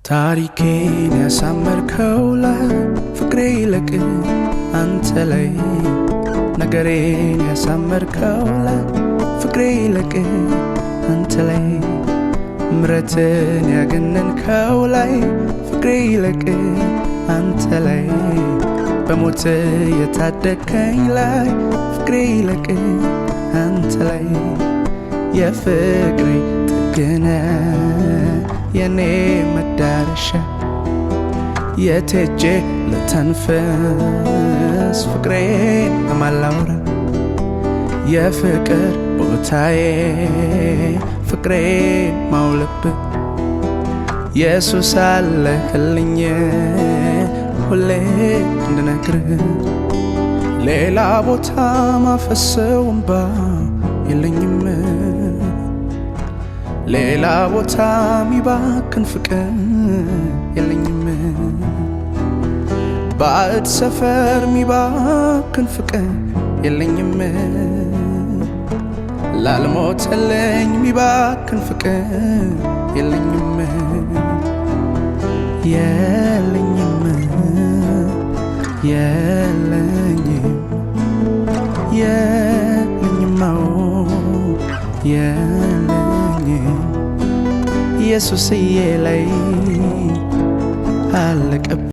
ታሪኬን ያሳመርከው ላይ ፍቅሬ ይለቅ አንተ ላይ ነገሬን ያሳመርከው ላይ ፍቅሬ ይለቅ አንተ ላይ ምረትን ያገነንከው ላይ ፍቅሬ ይለቅ አንተ ላይ በሞት የታደከኝ ላይ ፍቅሬ ይለቅ አንተ ላይ የፍቅሬ ጥግነ የኔ መዳረሻ የቴጄ ለተንፈስ ፍቅሬን በማላውራ የፍቅር ቦታዬ ፍቅሬን ማውለብ ኢየሱስ አለህልኝ ሁሌ እንድነግርህ ሌላ ቦታ ማፈሰው እንባ የለኝም ሌላ ቦታ ሚባክን ፍቅር የለኝም ባዕድ ሰፈር ሚባክን ፍቅር የለኝም ላልሞተልኝ ሚባክን ፍቅር የለኝም የለኝም የለኝም የለኝም የለኝም ኢየሱስዬ ላይ አለቀ